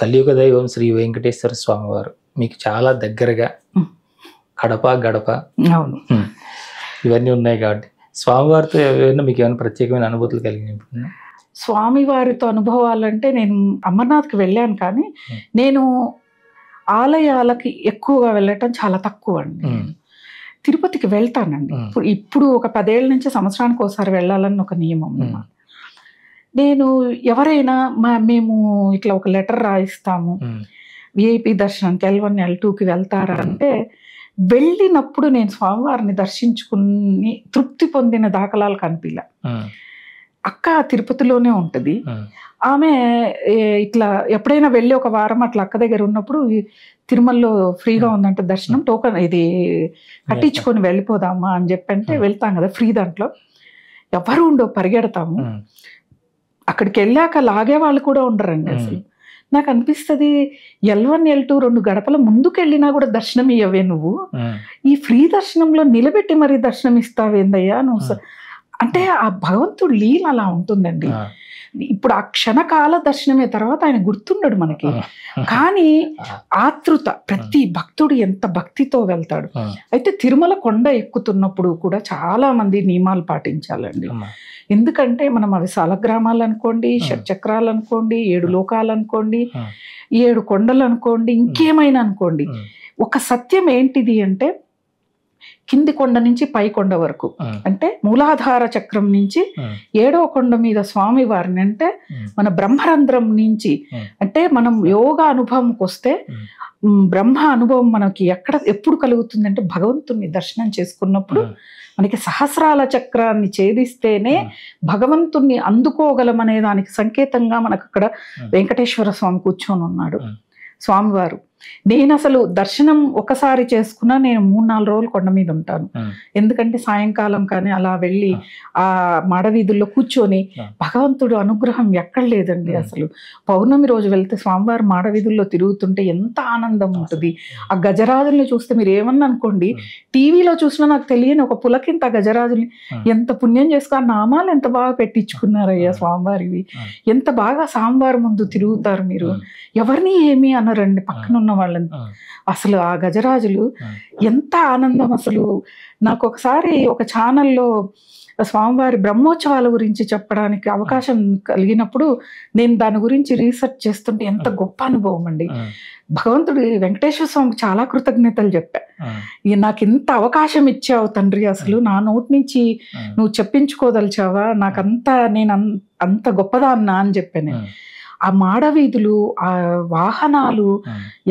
కలియుగ దైవం శ్రీ వెంకటేశ్వర స్వామి వారు మీకు చాలా దగ్గరగా కడప గడప అవును ఇవన్నీ ఉన్నాయి కాబట్టి స్వామివారితో ఏమైనా మీకు ఏమైనా ప్రత్యేకమైన అనుభూతులు కలిగినాయి? స్వామివారితో అనుభవాలంటే నేను అమర్నాథ్కి వెళ్ళాను, కానీ నేను ఆలయాలకి ఎక్కువగా వెళ్ళటం చాలా తక్కువ అండి. తిరుపతికి వెళ్తానండి. ఇప్పుడు ఒక 10 ఏళ్ళ నుంచి సంవత్సరానికి ఒకసారి వెళ్ళాలని ఒక నియమం. నేను ఎవరైనా మేము ఇట్లా ఒక లెటర్ రాయిస్తాము, విఐపి దర్శనానికి L1 L2కి వెళ్తారా అంటే, వెళ్ళినప్పుడు నేను స్వామివారిని దర్శించుకుని తృప్తి పొందిన దాఖలాలు కనిపిలా. అక్క తిరుపతిలోనే ఉంటుంది. ఆమె ఇట్లా ఎప్పుడైనా వెళ్ళి ఒక వారం అట్లా అక్క దగ్గర ఉన్నప్పుడు తిరుమలలో ఫ్రీగా ఉందంటే దర్శనం, టోకన్ ఇది కట్టించుకొని వెళ్ళిపోదామా అని చెప్పంటే వెళ్తాం కదా ఫ్రీ. దాంట్లో ఎవరు ఉండో పరిగెడతాము. అక్కడికి వెళ్ళాక లాగే వాళ్ళు కూడా ఉండరండి. అసలు నాకు అనిపిస్తుంది, L1 L2 2 గడపల ముందుకు వెళ్ళినా కూడా దర్శనం ఇవ్వవే నువ్వు, ఈ ఫ్రీ దర్శనంలో నిలబెట్టి మరీ దర్శనం ఇస్తావేందయ్యా నువ్వు అంటే. ఆ భగవంతుడు లీల అలా ఉంటుందండి. ఇప్పుడు ఆ క్షణకాల దర్శనమే, తర్వాత ఆయన గుర్తుండడు మనకి, కానీ ఆతృత ప్రతి భక్తుడు ఎంత భక్తితో వెళ్తాడు. అయితే తిరుమల కొండ ఎక్కుతున్నప్పుడు కూడా చాలా మంది నియమాలు పాటించాలండి. ఎందుకంటే మనం అవి సాలగ్రామాలు అనుకోండి, షట్చక్రాలు అనుకోండి, 7 లోకాలు అనుకోండి, 7 కొండలు అనుకోండి, ఇంకేమైనా అనుకోండి, ఒక సత్యం ఏంటిది అంటే కింది కొండ నుంచి పై కొండ వరకు, అంటే మూలాధార చక్రం నుంచి 7వ కొండ మీద స్వామి వారిని, అంటే మన బ్రహ్మరంధ్రం నుంచి, అంటే మనం యోగా అనుభవంకి వస్తే బ్రహ్మ అనుభవం మనకి ఎప్పుడు కలుగుతుంది అంటే భగవంతుని దర్శనం చేసుకున్నప్పుడు మనకి సహస్రాల చక్రాన్ని ఛేదిస్తేనే భగవంతుణ్ణి అందుకోగలమనే దానికి సంకేతంగా మనకు అక్కడ వెంకటేశ్వర స్వామి కూర్చొని ఉన్నాడు స్వామివారు. నేను అసలు దర్శనం ఒకసారి చేసుకున్నా నేను 3-4 రోజులు కొండ మీద ఉంటాను. ఎందుకంటే సాయంకాలం కానీ అలా వెళ్ళి ఆ మాడవీధుల్లో కూర్చొని భగవంతుడు అనుగ్రహం ఎక్కడ లేదండి. అసలు పౌర్ణమి రోజు వెళ్తే స్వామివారు మాడవీధుల్లో తిరుగుతుంటే ఎంత ఆనందం ఉంటుంది. ఆ గజరాజుల్ని చూస్తే మీరు ఏమన్నా అనుకోండి, టీవీలో చూసినా నాకు తెలియని ఒక పులకింత గజరాజుల్ని ఎంత పుణ్యం చేసుకో, ఆ నామాలు ఎంత బాగా పెట్టించుకున్నారయ్యా స్వామివారివి, ఎంత బాగా స్వామివారి ముందు తిరుగుతారు మీరు, ఎవరిని ఏమీ అనరండి పక్కన ఉన్న వాళ్ళని. అసలు ఆ గజరాజులు ఎంత ఆనందం. అసలు నాకు ఒకసారి ఒక ఛానల్లో స్వామివారి బ్రహ్మోత్సవాల గురించి చెప్పడానికి అవకాశం కలిగినప్పుడు నేను దాని గురించి రీసెర్చ్ చేస్తుంటే ఎంత గొప్ప అనుభవం అండి. భగవంతుడి వెంకటేశ్వర స్వామికి చాలా కృతజ్ఞతలు చెప్పా. నాకు ఇంత అవకాశం ఇచ్చావు తండ్రి, అసలు నా నోటి నుంచి నువ్వు చెప్పించుకోదలిచావా, నాకంతా నేను అంత గొప్పదాన్నా అని చెప్పాను. ఆ మాడవీధులు, ఆ వాహనాలు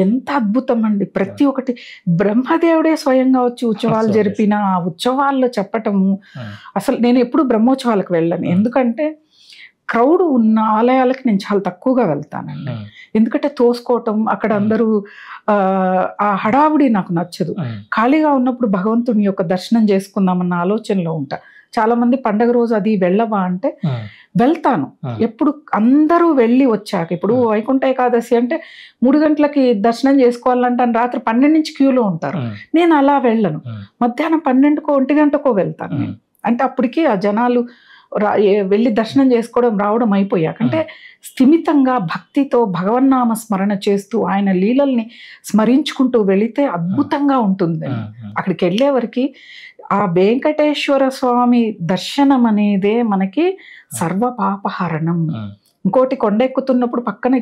ఎంత అద్భుతం అండి. ప్రతి ఒక్కటి బ్రహ్మదేవుడే స్వయంగా వచ్చి ఉత్సవాలు జరిపిన ఆ ఉత్సవాల్లో చెప్పటము. అసలు నేను ఎప్పుడు బ్రహ్మోత్సవాలకు వెళ్ళను, ఎందుకంటే క్రౌడ్ ఉన్న ఆలయాలకు నేను చాలా తక్కువగా వెళ్తానండి. ఎందుకంటే తోసుకోవటం, అక్కడ అందరూ ఆ హడావుడి నాకు నచ్చదు. ఖాళీగా ఉన్నప్పుడు భగవంతుని యొక్క దర్శనం చేసుకుందామన్న ఆలోచనలో ఉంటా. చాలా మంది పండగ రోజు అది వెళ్ళవా అంటే వెళ్తాను. ఎప్పుడు అందరూ వెళ్ళి వచ్చాక, ఇప్పుడు వైకుంఠ ఏకాదశి అంటే 3 గంటలకి దర్శనం చేసుకోవాలంటే రాత్రి 12 నుంచి క్యూలో ఉంటారు. నేను అలా వెళ్ళను, మధ్యాహ్నం 12కో 1 గంటకో వెళ్తాను నేను. అంటే అప్పటికి ఆ జనాలు వెళ్ళి దర్శనం చేసుకోవడం రావడం అయిపోయాక, అంటే స్థిమితంగా భక్తితో భగవన్నామ స్మరణ చేస్తూ ఆయన లీలల్ని స్మరించుకుంటూ వెళితే అద్భుతంగా ఉంటుంది. అక్కడికి వెళ్ళే వరకు ఆ వెంకటేశ్వర స్వామి దర్శనం అనేదే మనకి సర్వ పాపహరణం. ఇంకోటి, కొండ ఎక్కుతున్నప్పుడు పక్కన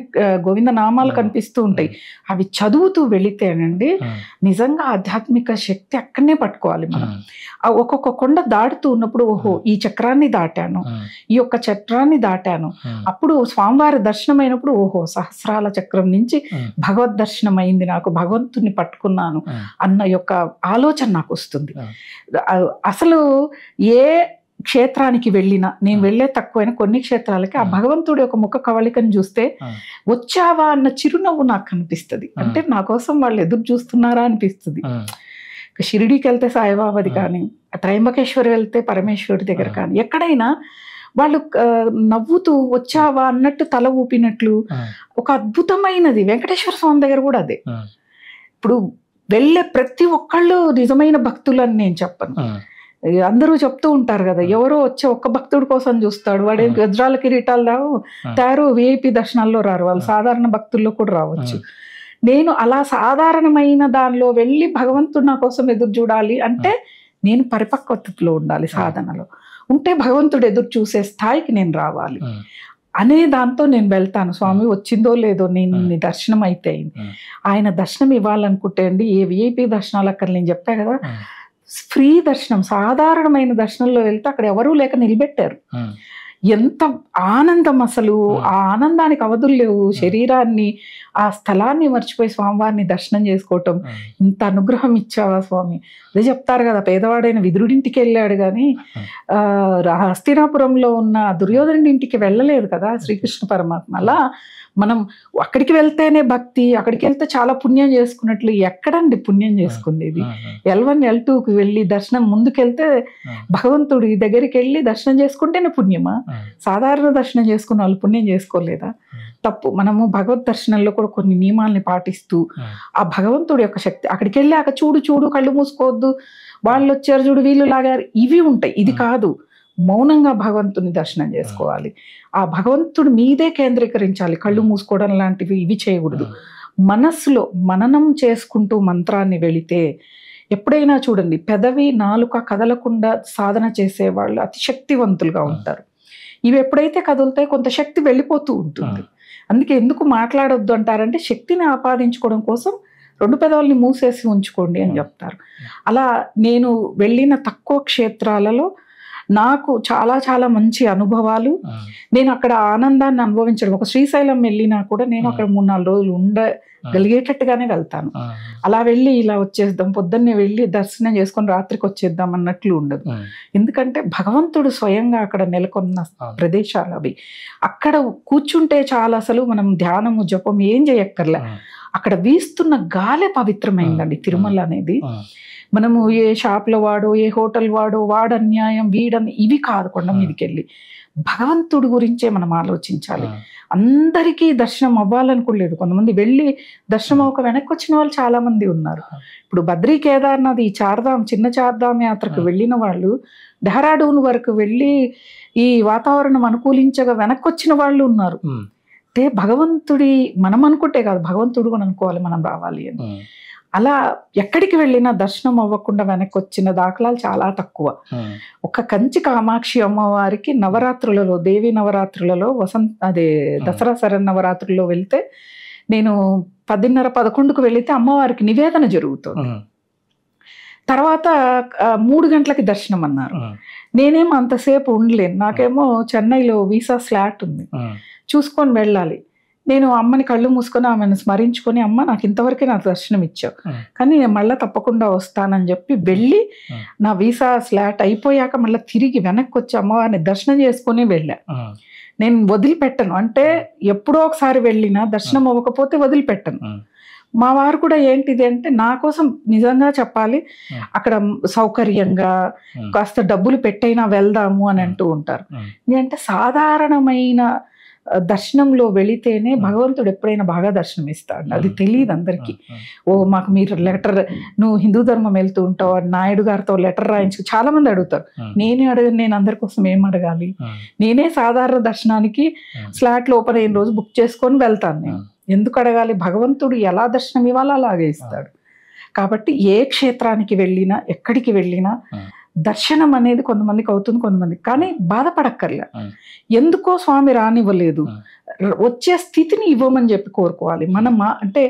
గోవింద నామాలు కనిపిస్తూ ఉంటాయి, అవి చదువుతూ వెళితేనండి నిజంగా ఆధ్యాత్మిక శక్తి అక్కడనే పట్టుకోవాలి మనం. ఒక్కొక్క కొండ దాటుతూ ఉన్నప్పుడు ఓహో ఈ చక్రాన్ని దాటాను, ఈ యొక్క చక్రాన్ని దాటాను, అప్పుడు స్వామివారి దర్శనం అయినప్పుడు ఓహో సహస్రాల చక్రం నుంచి భగవద్ దర్శనం అయింది, నాకు భగవంతుని పట్టుకున్నాను అన్న యొక్క ఆలోచన నాకు వస్తుంది. అసలు ఏ క్షేత్రానికి వెళ్ళినా, నేను వెళ్ళే తక్కువైనా కొన్ని క్షేత్రాలకి ఆ భగవంతుడి యొక్క ముఖ కవళికను చూస్తే వచ్చావా అన్న చిరునవ్వు నాకు కనిపిస్తుంది. అంటే నా కోసం వాళ్ళు ఎదురు చూస్తున్నారా అనిపిస్తుంది. షిరిడీకి వెళ్తే సాయిబాబాది కానీ, త్రయంబకేశ్వరి వెళ్తే పరమేశ్వరుడి దగ్గర కానీ, ఎక్కడైనా వాళ్ళు నవ్వుతూ వచ్చావా అన్నట్టు తల ఊపినట్లు ఒక అద్భుతమైనది. వెంకటేశ్వర స్వామి దగ్గర కూడా అదే. ఇప్పుడు వెళ్ళే ప్రతి ఒక్కళ్ళు నిజమైన భక్తులని నేను చెప్పను. అందరూ చెప్తూ ఉంటారు కదా, ఎవరో వచ్చే ఒక్క భక్తుడి కోసం చూస్తాడు, వాడేం గజ్రాల కిరీటాలు రావు, తయారు విఐపి దర్శనాల్లో రారు, వాళ్ళు సాధారణ భక్తుల్లో కూడా రావచ్చు. నేను అలా సాధారణమైన దానిలో వెళ్ళి భగవంతుడు నా కోసం ఎదురు చూడాలి అంటే నేను పరిపక్వతలో ఉండాలి, సాధనలో ఉంటే భగవంతుడు ఎదురు చూసే స్థాయికి నేను రావాలి అనే దాంతో నేను వెళ్తాను. స్వామి వచ్చిందో లేదో, నేను నీ దర్శనం అయితే అయింది. ఆయన దర్శనం ఇవ్వాలనుకుంటే అండి, ఏ విఐపి దర్శనాలు అక్కడ నేను చెప్పా కదా, ఫ్రీ దర్శనం, సాధారణమైన దర్శనంలో వెళ్తే అక్కడ ఎవరూ లేక నిలబెట్టారు. ఎంత ఆనందం, అసలు ఆ ఆనందానికి అవధులు లేవు. శరీరాన్ని, ఆ స్థలాన్ని మర్చిపోయి స్వామివారిని దర్శనం చేసుకోవటం, ఇంత అనుగ్రహం ఇచ్చావా స్వామి. అదే చెప్తారు కదా, పేదవాడైన విదురుడింటికి వెళ్ళాడు కానీ హస్తినాపురంలో ఉన్న దుర్యోధనుడి ఇంటికి వెళ్ళలేదు కదా శ్రీకృష్ణ పరమాత్మ. అలా మనం అక్కడికి వెళ్తేనే భక్తి, అక్కడికి వెళ్తే చాలా పుణ్యం చేసుకున్నట్లు. ఎక్కడండి పుణ్యం చేసుకుంది ఇది? L1 L2కి వెళ్ళి దర్శనం ముందుకెళ్తే భగవంతుడి దగ్గరికి వెళ్ళి దర్శనం చేసుకుంటేనే పుణ్యమా? సాధారణ దర్శనం చేసుకున్న వాళ్ళు పుణ్యం చేసుకోలేదా? తప్పు. మనము భగవద్ దర్శనంలో కూడా కొన్ని నియమాల్ని పాటిస్తూ ఆ భగవంతుడి యొక్క శక్తి, అక్కడికి వెళ్ళాక చూడు చూడు కళ్ళు మూసుకోవద్దు, వాళ్ళు వచ్చారు చూడు వీళ్ళు లాగారు, ఇవి ఉంటాయి. ఇది కాదు, మౌనంగా భగవంతుని దర్శనం చేసుకోవాలి. ఆ భగవంతుడు మీదే కేంద్రీకరించాలి. కళ్ళు మూసుకోవడం లాంటివి ఇవి చేయకూడదు. మనస్సులో మననం చేసుకుంటూ మంత్రాన్ని వెళితే, ఎప్పుడైనా చూడండి పెదవి నాలుక కదలకుండా సాధన చేసే వాళ్ళు అతి శక్తివంతులుగా ఉంటారు. ఇవి ఎప్పుడైతే కదులుతాయి కొంత శక్తి వెళ్ళిపోతూ ఉంటుంది. అందుకే ఎందుకు మాట్లాడొద్దు అంటారంటే, శక్తిని ఆపాదించుకోవడం కోసం 2 పెదవుల్ని మూసేసి ఉంచుకోండి అని చెప్తారు. అలా నేను వెళ్ళిన తక్కువ క్షేత్రాలలో నాకు చాలా చాలా మంచి అనుభవాలు, నేను అక్కడ ఆనందాన్ని అనుభవించడం. ఒక శ్రీశైలం వెళ్ళినా కూడా నేను అక్కడ 3-4 రోజులు ఉండగలిగేటట్టుగానే వెళ్తాను. అలా వెళ్ళి ఇలా వచ్చేద్దాం, పొద్దున్నే వెళ్ళి దర్శనం చేసుకొని రాత్రికి వచ్చేద్దాం అన్నట్లు ఉండదు. ఎందుకంటే భగవంతుడు స్వయంగా అక్కడ నెలకొన్న ప్రదేశాలు అవి. అక్కడ కూర్చుంటే చాలా, అసలు మనం ధ్యానము జపం ఏం చేయక్కర్లే, అక్కడ వీస్తున్న గాలే పవిత్రమైందండి తిరుమల అనేది. మనము ఏ షాప్లో వాడో, ఏ హోటల్ వాడో, వాడన్యాయం వీడని ఇవి కాదు. కొండ మీదకి వెళ్ళి భగవంతుడి గురించే మనం ఆలోచించాలి. అందరికీ దర్శనం అవ్వాలనుకోలేదు. కొంతమంది వెళ్ళి దర్శనం అవ్వక వెనక్కి వచ్చిన వాళ్ళు చాలా మంది ఉన్నారు. ఇప్పుడు బద్రీ కేదార్నాథ్, ఈ చార్ధామ్, చిన్న చార్ధామ్ యాత్రకు వెళ్ళిన వాళ్ళు డెహ్రాడూన్ వరకు వెళ్ళి ఈ వాతావరణం అనుకూలించగా వెనక్కి వచ్చిన వాళ్ళు ఉన్నారు. అంటే భగవంతుడి, మనం అనుకుంటే కాదు, భగవంతుడు కూడా అనుకోవాలి మనం రావాలి అని. అలా ఎక్కడికి వెళ్ళినా దర్శనం అవ్వకుండా వెనక్కి వచ్చిన దాఖలాలు చాలా తక్కువ. ఒక కంచి కామాక్షి అమ్మవారికి నవరాత్రులలో, దేవి నవరాత్రులలో, దసరా శరన్నవరాత్రుల్లో వెళ్తే, నేను 10:30-11కు వెళితే అమ్మవారికి నివేదన జరుగుతుంది. తర్వాత 3 గంటలకి దర్శనం అన్నారు. నేనేమో అంతసేపు ఉండలేను, నాకేమో చెన్నైలో వీసా స్లాట్ ఉంది, చూసుకొని వెళ్ళాలి. నేను అమ్మని కళ్ళు మూసుకొని ఆమెను స్మరించుకొని, అమ్మ నాకు ఇంతవరకే నాకు దర్శనం ఇచ్చావు, కానీ నేను మళ్ళీ తప్పకుండా వస్తానని చెప్పి వెళ్ళి, నా వీసా స్లాట్ అయిపోయాక మళ్ళీ తిరిగి వెనక్కి వచ్చి అమ్మవారిని దర్శనం చేసుకొని వెళ్ళా. నేను వదిలిపెట్టను, అంటే ఎప్పుడో ఒకసారి వెళ్ళినా దర్శనం అవ్వకపోతే వదిలిపెట్టను. మా వారు కూడా ఏంటిది అంటే, నా కోసం నిజంగా చెప్పాలి, అక్కడ సౌకర్యంగా కాస్త డబ్బులు పెట్టైనా వెళ్దాము అని అంటూ ఉంటారు. అంటే సాధారణమైన దర్శనంలో వెళితేనే భగవంతుడు ఎప్పుడైనా బాగా దర్శనం ఇస్తాడు. అది తెలియదు అందరికీ. ఓ మాకు మీరు లెటర్, నువ్వు హిందూ ధర్మం వెళ్తూ ఉంటావు, నాయుడు గారితో లెటర్ రాయించు, చాలా మంది అడుగుతారు. నేనే అడగను, నేను అందరి కోసం ఏం అడగాలి? నేనే సాధారణ దర్శనానికి స్లాట్లు ఓపెన్ అయిన రోజు బుక్ చేసుకొని వెళ్తాను. నేను ఎందుకు అడగాలి? భగవంతుడు ఎలా దర్శనం ఇవ్వాలో అలాగే ఇస్తాడు. కాబట్టి ఏ క్షేత్రానికి వెళ్ళినా, ఎక్కడికి వెళ్ళినా దర్శనం అనేది కొంతమందికి అవుతుంది, కొంతమందికి. కానీ బాధపడక్కర్లే, ఎందుకో స్వామి రానివ్వలేదు, వచ్చే స్థితిని ఇవ్వమని చెప్పి కోరుకోవాలి. అంటే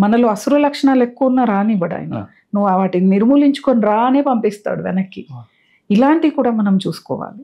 మనలో అసుర లక్షణాలు ఎక్కువ ఉన్నా రానివ్వడు ఆయన. నువ్వు వాటిని నిర్మూలించుకొని రానే పంపిస్తాడు వెనక్కి. ఇలాంటివి కూడా మనం చూసుకోవాలి.